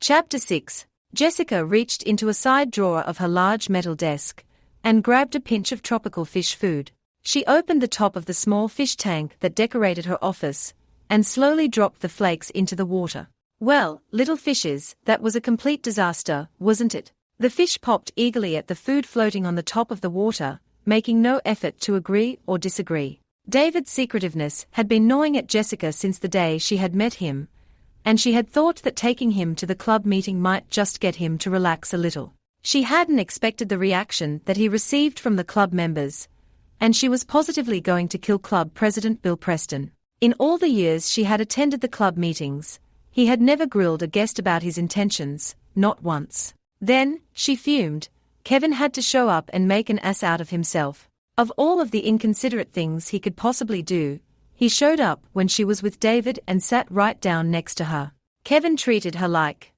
Chapter 6. Jessica reached into a side drawer of her large metal desk and grabbed a pinch of tropical fish food. She opened the top of the small fish tank that decorated her office and slowly dropped the flakes into the water. Well, little fishes, that was a complete disaster, wasn't it? The fish popped eagerly at the food floating on the top of the water, making no effort to agree or disagree. David's secretiveness had been gnawing at Jessica since the day she had met him, and she had thought that taking him to the club meeting might just get him to relax a little. She hadn't expected the reaction that he received from the club members, and she was positively going to kill club president Bill Preston. In all the years she had attended the club meetings, he had never grilled a guest about his intentions, not once. Then, she fumed, Kevin had to show up and make an ass out of himself. Of all of the inconsiderate things he could possibly do, he showed up when she was with David and sat right down next to her. Kevin treated her like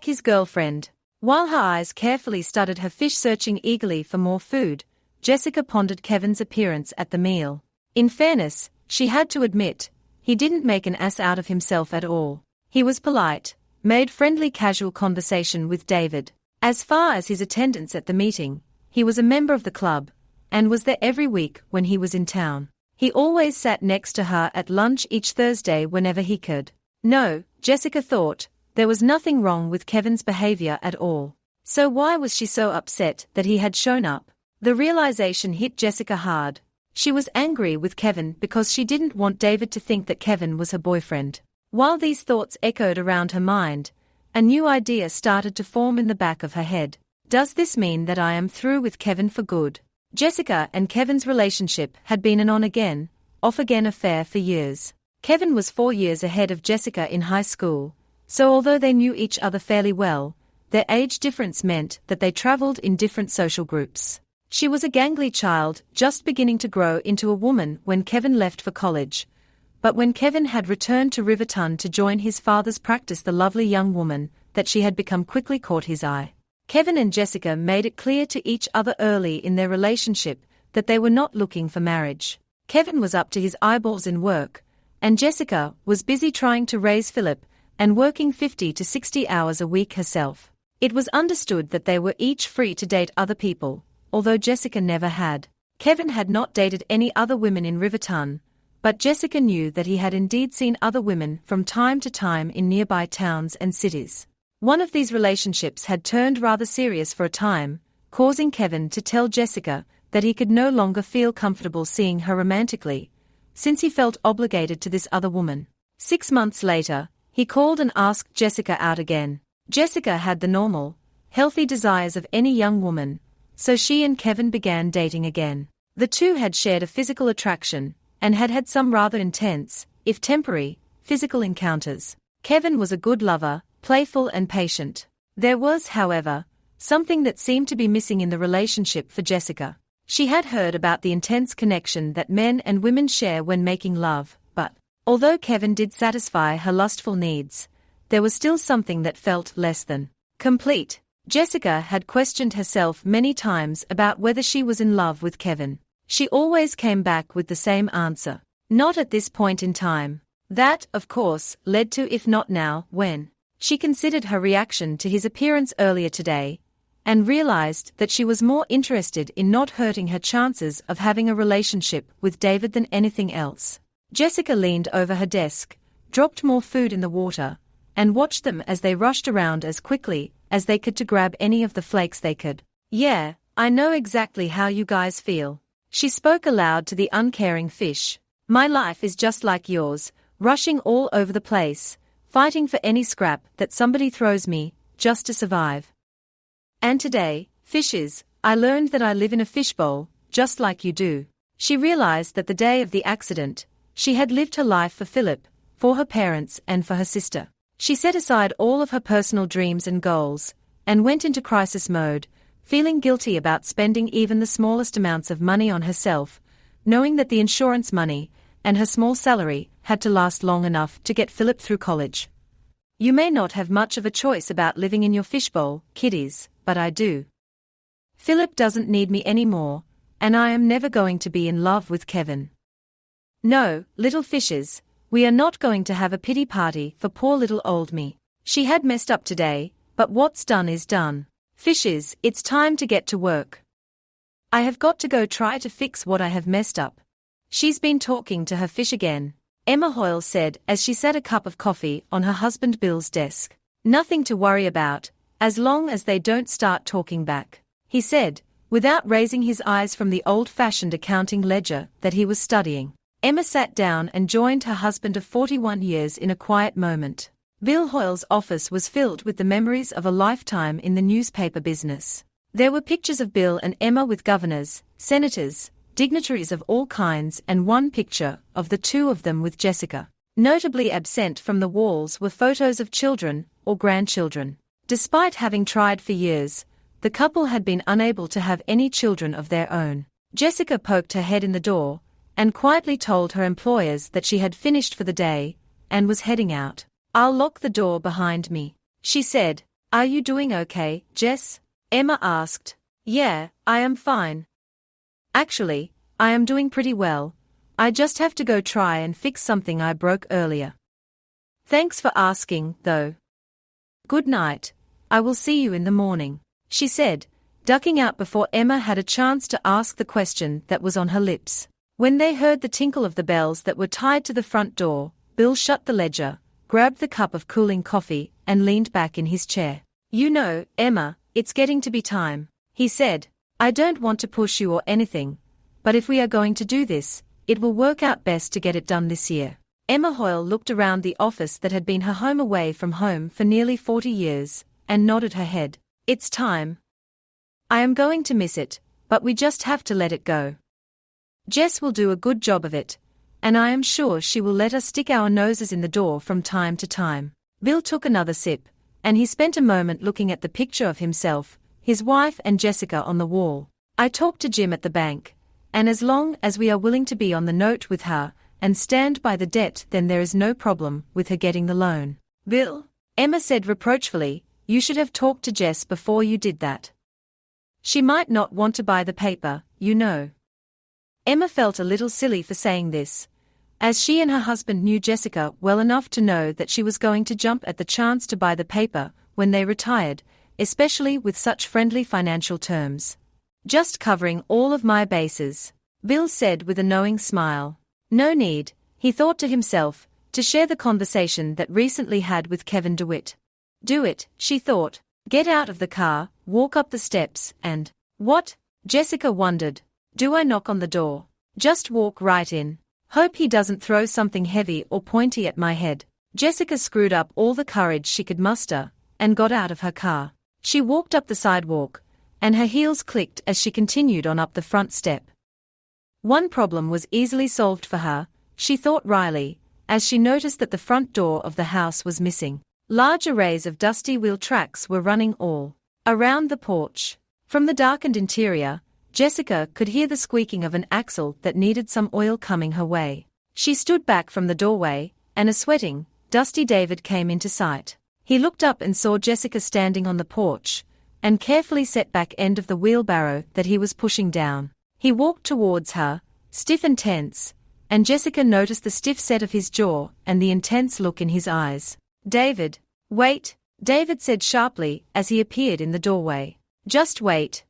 his girlfriend. While her eyes carefully studied her fish searching eagerly for more food, Jessica pondered Kevin's appearance at the meal. In fairness, she had to admit, he didn't make an ass out of himself at all. He was polite, made friendly casual conversation with David. As far as his attendance at the meeting, he was a member of the club, and was there every week when he was in town. He always sat next to her at lunch each Thursday whenever he could. No, Jessica thought, there was nothing wrong with Kevin's behavior at all. So why was she so upset that he had shown up? The realization hit Jessica hard. She was angry with Kevin because she didn't want David to think that Kevin was her boyfriend. While these thoughts echoed around her mind, a new idea started to form in the back of her head. Does this mean that I am through with Kevin for good? Jessica and Kevin's relationship had been an on-again, off-again affair for years. Kevin was 4 years ahead of Jessica in high school, so although they knew each other fairly well, their age difference meant that they traveled in different social groups. She was a gangly child, just beginning to grow into a woman when Kevin left for college. But when Kevin had returned to Riverton to join his father's practice, the lovely young woman that she had become quickly caught his eye. Kevin and Jessica made it clear to each other early in their relationship that they were not looking for marriage. Kevin was up to his eyeballs in work, and Jessica was busy trying to raise Philip and working 50 to 60 hours a week herself. It was understood that they were each free to date other people, although Jessica never had. Kevin had not dated any other women in Riverton, but Jessica knew that he had indeed seen other women from time to time in nearby towns and cities. One of these relationships had turned rather serious for a time, causing Kevin to tell Jessica that he could no longer feel comfortable seeing her romantically, since he felt obligated to this other woman. 6 months later, he called and asked Jessica out again. Jessica had the normal, healthy desires of any young woman, so she and Kevin began dating again. The two had shared a physical attraction, and had had some rather intense, if temporary, physical encounters. Kevin was a good lover, playful and patient. There was, however, something that seemed to be missing in the relationship for Jessica. She had heard about the intense connection that men and women share when making love, but, although Kevin did satisfy her lustful needs, there was still something that felt less than complete. Jessica had questioned herself many times about whether she was in love with Kevin. She always came back with the same answer: not at this point in time. That, of course, led to if not now, when. She considered her reaction to his appearance earlier today, and realized that she was more interested in not hurting her chances of having a relationship with David than anything else. Jessica leaned over her desk, dropped more food in the water, and watched them as they rushed around as quickly as they could to grab any of the flakes they could. Yeah, I know exactly how you guys feel. She spoke aloud to the uncaring fish. My life is just like yours, rushing all over the place, fighting for any scrap that somebody throws me, just to survive. And today, fishes, I learned that I live in a fishbowl, just like you do. She realized that the day of the accident, she had lived her life for Philip, for her parents and for her sister. She set aside all of her personal dreams and goals, and went into crisis mode, feeling guilty about spending even the smallest amounts of money on herself, knowing that the insurance money and her small salary had to last long enough to get Philip through college. You may not have much of a choice about living in your fishbowl, kiddies, but I do. Philip doesn't need me anymore, and I am never going to be in love with Kevin. No, little fishes, we are not going to have a pity party for poor little old me. She had messed up today, but what's done is done. Fishes, it's time to get to work. I have got to go try to fix what I have messed up. She's been talking to her fish again, Emma Hoyle said as she set a cup of coffee on her husband Bill's desk. Nothing to worry about, as long as they don't start talking back, he said, without raising his eyes from the old-fashioned accounting ledger that he was studying. Emma sat down and joined her husband of 41 years in a quiet moment. Bill Hoyle's office was filled with the memories of a lifetime in the newspaper business. There were pictures of Bill and Emma with governors, senators, dignitaries of all kinds, and one picture of the two of them with Jessica. Notably absent from the walls were photos of children or grandchildren. Despite having tried for years, the couple had been unable to have any children of their own. Jessica poked her head in the door and quietly told her employers that she had finished for the day and was heading out. "I'll lock the door behind me," she said. "Are you doing okay, Jess?" Emma asked. "Yeah, I am fine. Actually, I am doing pretty well. I just have to go try and fix something I broke earlier. Thanks for asking, though. Good night. I will see you in the morning," she said, ducking out before Emma had a chance to ask the question that was on her lips. When they heard the tinkle of the bells that were tied to the front door, Bill shut the ledger, grabbed the cup of cooling coffee, and leaned back in his chair. "You know, Emma, it's getting to be time," he said. "I don't want to push you or anything, but if we are going to do this, it will work out best to get it done this year." Emma Hoyle looked around the office that had been her home away from home for nearly 40 years, and nodded her head. "It's time. I am going to miss it, but we just have to let it go. Jess will do a good job of it, and I am sure she will let us stick our noses in the door from time to time." Bill took another sip, and he spent a moment looking at the picture of himself, his wife and Jessica on the wall. "I talked to Jim at the bank, and as long as we are willing to be on the note with her and stand by the debt, then there is no problem with her getting the loan." "Bill," Emma said reproachfully, "you should have talked to Jess before you did that. She might not want to buy the paper, you know." Emma felt a little silly for saying this, as she and her husband knew Jessica well enough to know that she was going to jump at the chance to buy the paper when they retired, especially with such friendly financial terms. "Just covering all of my bases," Bill said with a knowing smile. No need, he thought to himself, to share the conversation that recently had with Kevin DeWitt. Do it, she thought. Get out of the car, walk up the steps, and... What? Jessica wondered. Do I knock on the door? Just walk right in. Hope he doesn't throw something heavy or pointy at my head. Jessica screwed up all the courage she could muster, and got out of her car. She walked up the sidewalk, and her heels clicked as she continued on up the front step. One problem was easily solved for her, she thought wryly, as she noticed that the front door of the house was missing. Large arrays of dusty wheel tracks were running all around the porch. From the darkened interior, Jessica could hear the squeaking of an axle that needed some oil coming her way. She stood back from the doorway, and a sweating, dusty David came into sight. He looked up and saw Jessica standing on the porch, and carefully set back end of the wheelbarrow that he was pushing down. He walked towards her, stiff and tense, and Jessica noticed the stiff set of his jaw and the intense look in his eyes. "David, wait," David said sharply as he appeared in the doorway. "Just wait.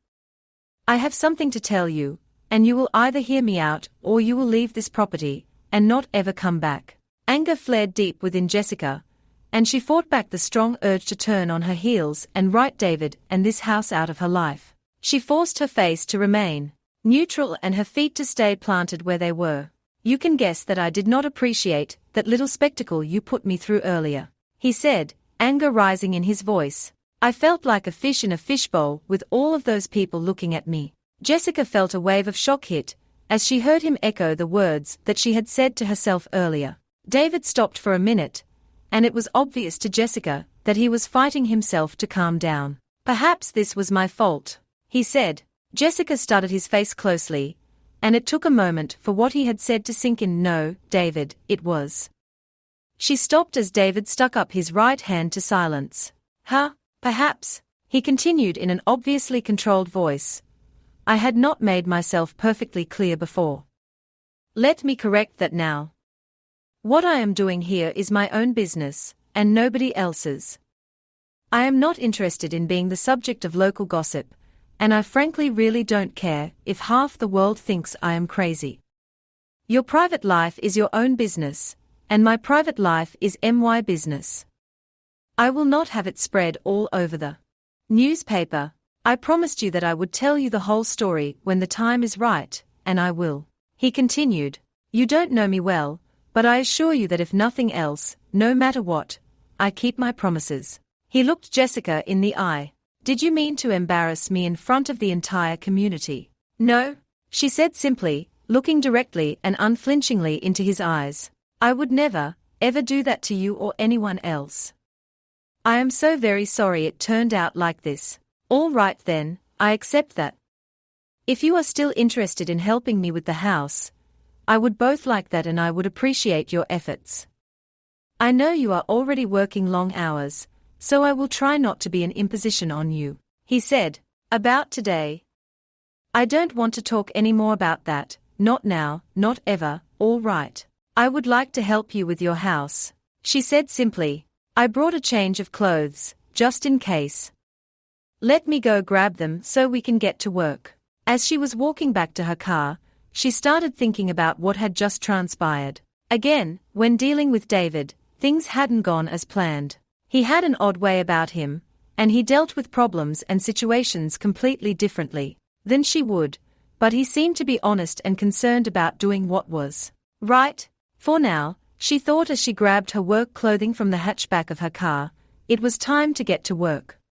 I have something to tell you, and you will either hear me out or you will leave this property and not ever come back." Anger flared deep within Jessica, and she fought back the strong urge to turn on her heels and write David and this house out of her life. She forced her face to remain neutral and her feet to stay planted where they were. "You can guess that I did not appreciate that little spectacle you put me through earlier," he said, anger rising in his voice. "I felt like a fish in a fishbowl with all of those people looking at me." Jessica felt a wave of shock hit as she heard him echo the words that she had said to herself earlier. David stopped for a minute, and it was obvious to Jessica that he was fighting himself to calm down. "Perhaps this was my fault," he said. Jessica studied his face closely, and it took a moment for what he had said to sink in. "No, David, it was." She stopped as David stuck up his right hand to silence. Perhaps," he continued in an obviously controlled voice. "I had not made myself perfectly clear before. Let me correct that now. What I am doing here is my own business, and nobody else's. I am not interested in being the subject of local gossip, and I frankly really don't care if half the world thinks I am crazy. Your private life is your own business, and my private life is my business. I will not have it spread all over the newspaper. I promised you that I would tell you the whole story when the time is right, and I will. He continued, you don't know me well, but I assure you that if nothing else, no matter what, I keep my promises. He looked Jessica in the eye. Did you mean to embarrass me in front of the entire community? No, she said simply, looking directly and unflinchingly into his eyes. I would never, ever do that to you or anyone else. I am so very sorry it turned out like this. All right then, I accept that. If you are still interested in helping me with the house, I would both like that and I would appreciate your efforts. I know you are already working long hours, so I will try not to be an imposition on you. He said, about today. I don't want to talk any more about that, not now, not ever, all right. I would like to help you with your house, she said simply. I brought a change of clothes, just in case. Let me go grab them so we can get to work. As she was walking back to her car, she started thinking about what had just transpired. Again, when dealing with David, things hadn't gone as planned. He had an odd way about him, and he dealt with problems and situations completely differently than she would, but he seemed to be honest and concerned about doing what was right. For now, she thought as she grabbed her work clothing from the hatchback of her car, it was time to get to work.